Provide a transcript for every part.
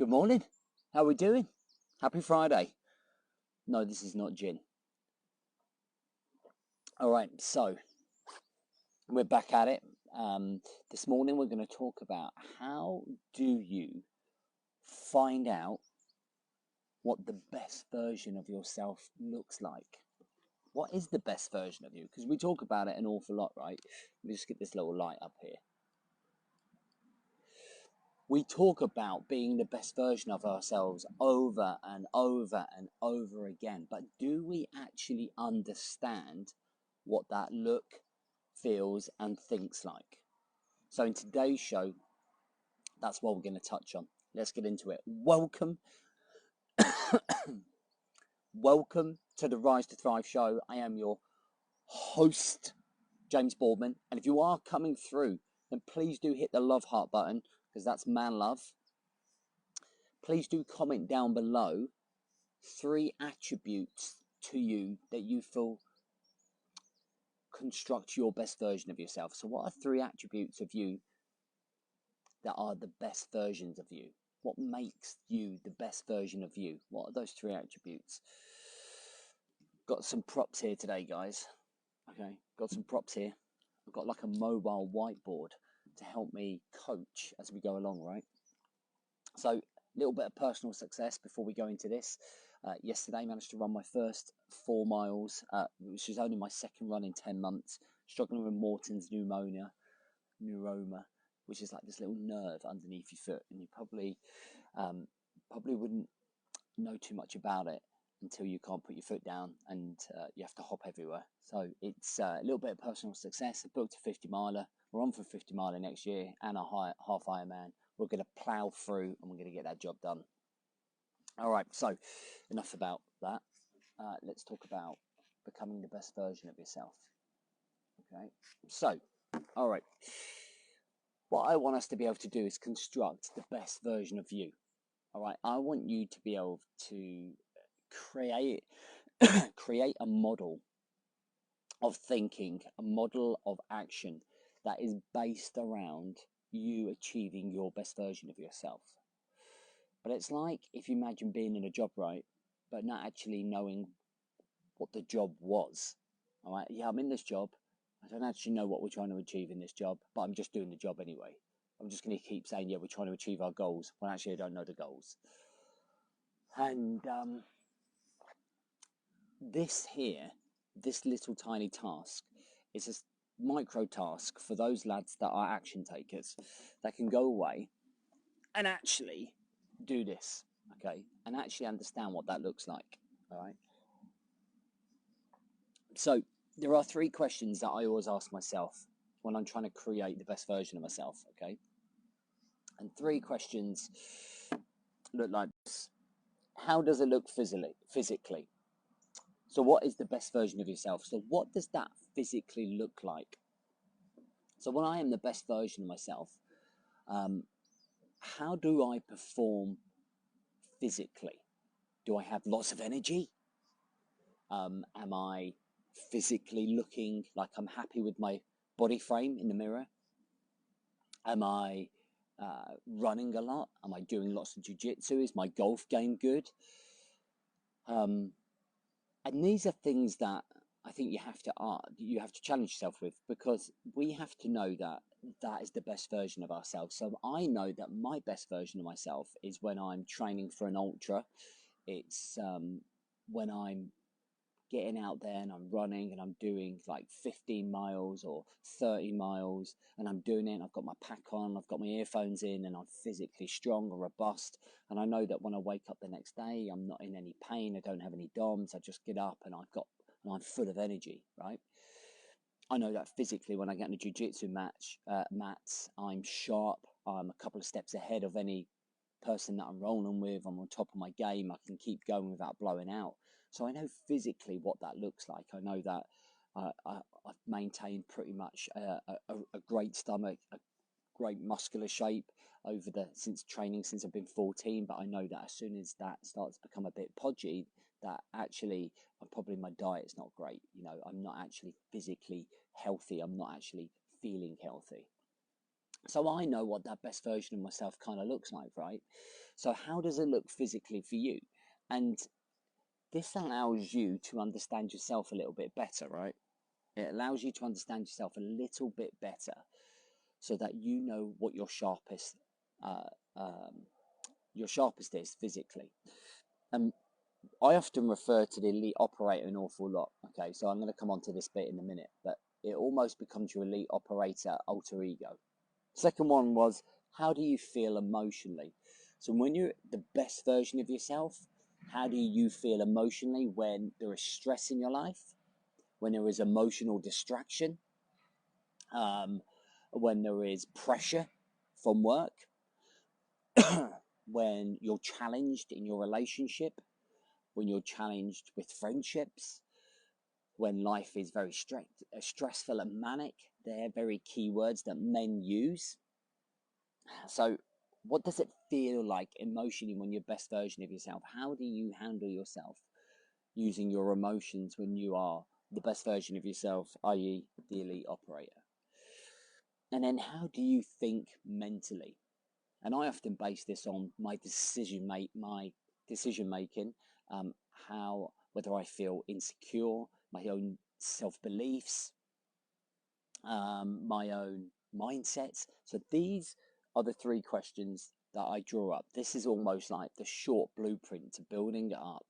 Good morning. How are we doing? Happy Friday. No, this is not gin. All right, so we're back at it. This morning we're going to talk about how do you find out what the best version of yourself looks like? What is the best version of you? Because we talk about it an awful lot, right? Let me just get this little light up here. We talk about being the best version of ourselves over and over and over again, but do we actually understand what that look, feels, and thinks like? So in today's show, that's what we're going to touch on. Let's get into it. Welcome to the Rise to Thrive show. I am your host, James Boardman, and if you are coming through, then please do hit the love heart button, because that's man love. Please do comment down below 3 attributes to you that you feel construct your best version of yourself. So what are 3 attributes of you that are the best versions of you? What makes you the best version of you? What are those 3 attributes? Got some props here today, guys. Okay, got some props here. I've got like a mobile whiteboard to help me coach as we go along, right? So a little bit of personal success before we go into this. Yesterday managed to run my first 4 miles, which was only my second run in 10 months, struggling with Morton's neuroma, which is like this little nerve underneath your foot, and you probably wouldn't know too much about it until you can't put your foot down and you have to hop everywhere. So it's a little bit of personal success. I booked a 50 miler. We're on for 50 miler next year and a half Ironman. We're going to plow through and we're going to get that job done. All right, so enough about that. Let's talk about becoming the best version of yourself. Okay, so, all right. What I want us to be able to do is construct the best version of you. All right, I want you to be able to create a model of thinking, a model of action that is based around you achieving your best version of yourself. But it's like if you imagine being in a job, right, but not actually knowing what the job was. All right, yeah, I'm in this job. I don't actually know what we're trying to achieve in this job, but I'm just doing the job anyway. I'm just going to keep saying, yeah, we're trying to achieve our goals, when actually I don't know the goals. And this little tiny task is a micro task for those lads that are action takers that can go away and actually do this, okay, and actually understand what that looks like. All right, so there are 3 questions that I always ask myself when I'm trying to create the best version of myself, okay, and 3 questions look like this. How does it look physically? So what is the best version of yourself? So what does that physically look like? So when I am the best version of myself, how do I perform physically? Do I have lots of energy? Am I physically looking like I'm happy with my body frame in the mirror? Am I running a lot? Am I doing lots of jiu-jitsu? Is my golf game good? And these are things that I think you have to challenge yourself with, because we have to know that that is the best version of ourselves. So I know that my best version of myself is when I'm training for an ultra. It's when I'm getting out there and I'm running and I'm doing like 15 miles or 30 miles and I'm doing it and I've got my pack on, I've got my earphones in, and I'm physically strong or robust. And I know that when I wake up the next day, I'm not in any pain, I don't have any DOMS, I just get up and I'm full of energy, right? I know that physically when I get in a jiu-jitsu mats, I'm sharp, I'm a couple of steps ahead of any person that I'm rolling with, I'm on top of my game, I can keep going without blowing out. So I know physically what that looks like. I know that I've maintained pretty much a great stomach, a great muscular shape since I've been 14. But I know that as soon as that starts to become a bit podgy, that actually probably my diet's not great. You know, I'm not actually physically healthy. I'm not actually feeling healthy. So I know what that best version of myself kind of looks like, right? So how does it look physically for you? And this allows you to understand yourself a little bit better, right? It allows you to understand yourself a little bit better so that you know what uh, um, your sharpest is physically. And I often refer to the elite operator an awful lot. Okay, so I'm going to come on to this bit in a minute, but it almost becomes your elite operator alter ego. Second one was, how do you feel emotionally? So when you're the best version of yourself, how do you feel emotionally when there is stress in your life, when there is emotional distraction, um, when there is pressure from work, when you're challenged in your relationship, when you're challenged with friendships, when life is very stressful and manic. They're very key words that men use. So, what does it feel like emotionally when you're best version of yourself? How do you handle yourself using your emotions when you are the best version of yourself, i.e., the elite operator? And then, how do you think mentally? And I often base this on my decision making, um, how whether I feel insecure, my own self beliefs, my own mindsets. So these are the three questions that I draw up. This is almost like the short blueprint to building up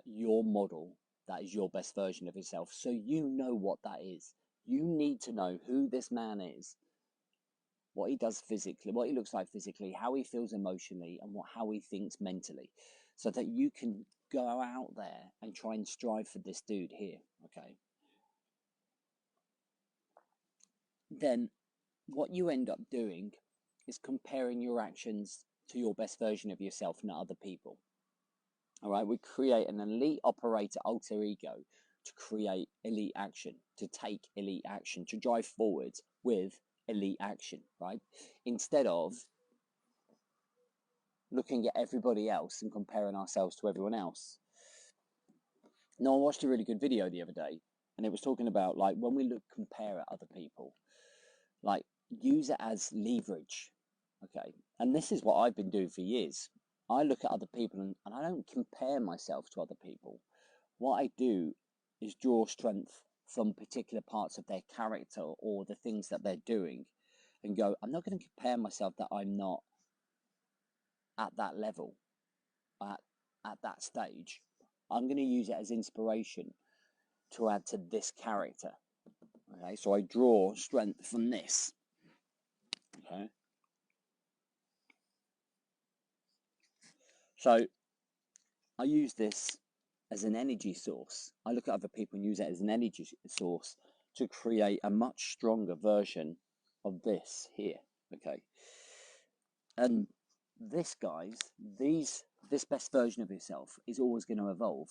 your model that is your best version of yourself. So you know what that is. You need to know who this man is, what he does physically, what he looks like physically, how he feels emotionally, and how he thinks mentally, so that you can go out there and try and strive for this dude here. Okay. Then what you end up doing is comparing your actions to your best version of yourself, not other people. All right, we create an elite operator alter ego to create elite action, to take elite action, to drive forward with elite action, right? Instead of looking at everybody else and comparing ourselves to everyone else. Now, I watched a really good video the other day, and it was talking about like when we compare at other people, like use it as leverage. Okay, and this is what I've been doing for years. I look at other people and I don't compare myself to other people. What I do is draw strength from particular parts of their character or the things that they're doing and go, I'm not going to compare myself that I'm not at that level, at, at that stage. I'm going to use it as inspiration to add to this character. Okay, so I draw strength from this. Okay, so I use this as an energy source. I look at other people and use it as an energy source to create a much stronger version of this here. Okay, and this, guys, this best version of yourself is always going to evolve.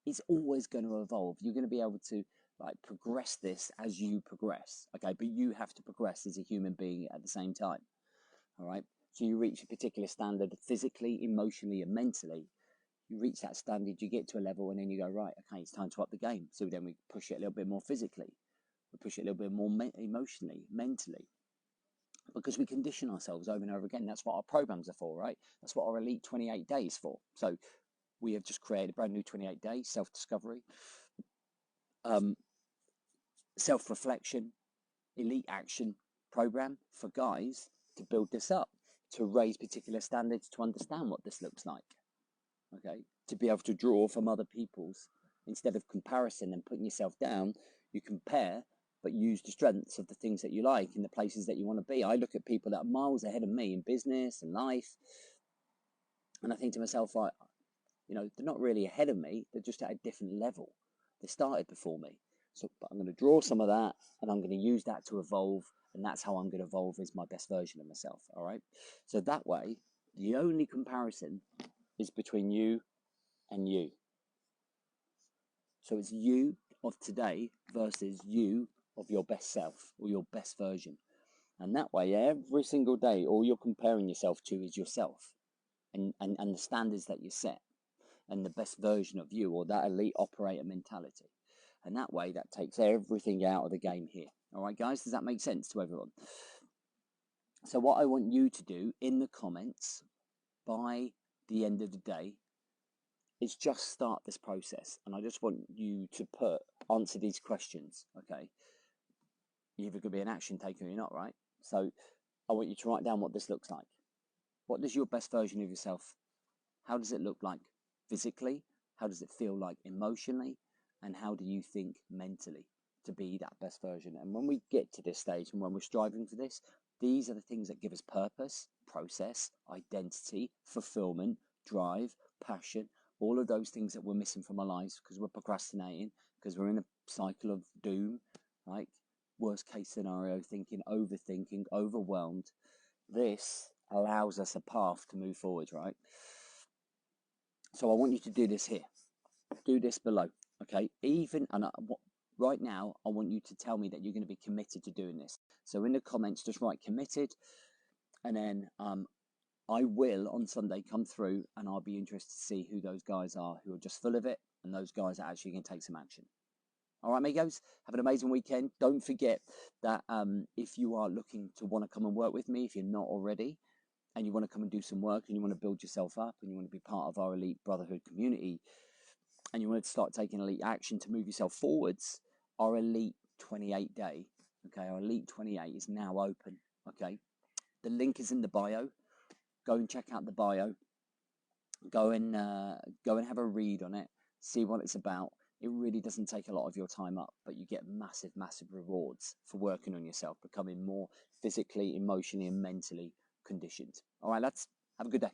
It's always going to evolve. You're going to be able to like progress this as you progress. Okay, but you have to progress as a human being at the same time. All right. So you reach a particular standard physically, emotionally, and mentally. You reach that standard, you get to a level, and then you go, right, okay, it's time to up the game. So then we push it a little bit more physically, we push it a little bit more emotionally, mentally, because we condition ourselves over and over again. That's what our programs are for, right? That's what our elite 28 days for. So we have just created a brand new 28 days self-discovery, um, self-reflection, elite action program for guys to build this up, to raise particular standards, to understand what this looks like. Okay, to be able to draw from other people's, instead of comparison and putting yourself down, you compare, but use the strengths of the things that you like in the places that you want to be. I look at people that are miles ahead of me in business and life, and I think to myself, they're not really ahead of me, they're just at a different level. They started before me. So, but I'm going to draw some of that and I'm going to use that to evolve, and that's how I'm going to evolve as my best version of myself. All right. So that way, the only comparison is between you and you. So it's you of today versus you of your best self or your best version. And that way, every single day, all you're comparing yourself to is yourself and the standards that you set and the best version of you, or that elite operator mentality. And that way, that takes everything out of the game here. All right, guys, does that make sense to everyone? So what I want you to do in the comments by the end of the day is just start this process. And I just want you to answer these questions, okay? You're either going to be an action taker or you're not, right? So I want you to write down what this looks like. What does your best version of yourself, how does it look like physically? How does it feel like emotionally? And how do you think mentally to be that best version? And when we get to this stage and when we're striving for this, these are the things that give us purpose, process, identity, fulfillment, drive, passion, all of those things that we're missing from our lives because we're procrastinating, because we're in a cycle of doom, right? Worst case scenario thinking, overthinking, overwhelmed. This allows us a path to move forward, right? So I want you to do this here. Do this below, okay? Right now, I want you to tell me that you're going to be committed to doing this. So in the comments, just write committed, and then I will on Sunday come through, and I'll be interested to see who those guys are who are just full of it, and those guys are actually going to take some action. All right, amigos, have an amazing weekend. Don't forget that if you are looking to want to come and work with me, if you're not already, and you want to come and do some work, and you want to build yourself up, and you want to be part of our Elite Brotherhood community, and you want to start taking elite action to move yourself forwards, our Elite 28 day, okay, our Elite 28 is now open, okay? The link is in the bio. Go and check out the bio. Go and have a read on it. See what it's about. It really doesn't take a lot of your time up, but you get massive, massive rewards for working on yourself, becoming more physically, emotionally, and mentally conditioned. All right, lads, have a good day.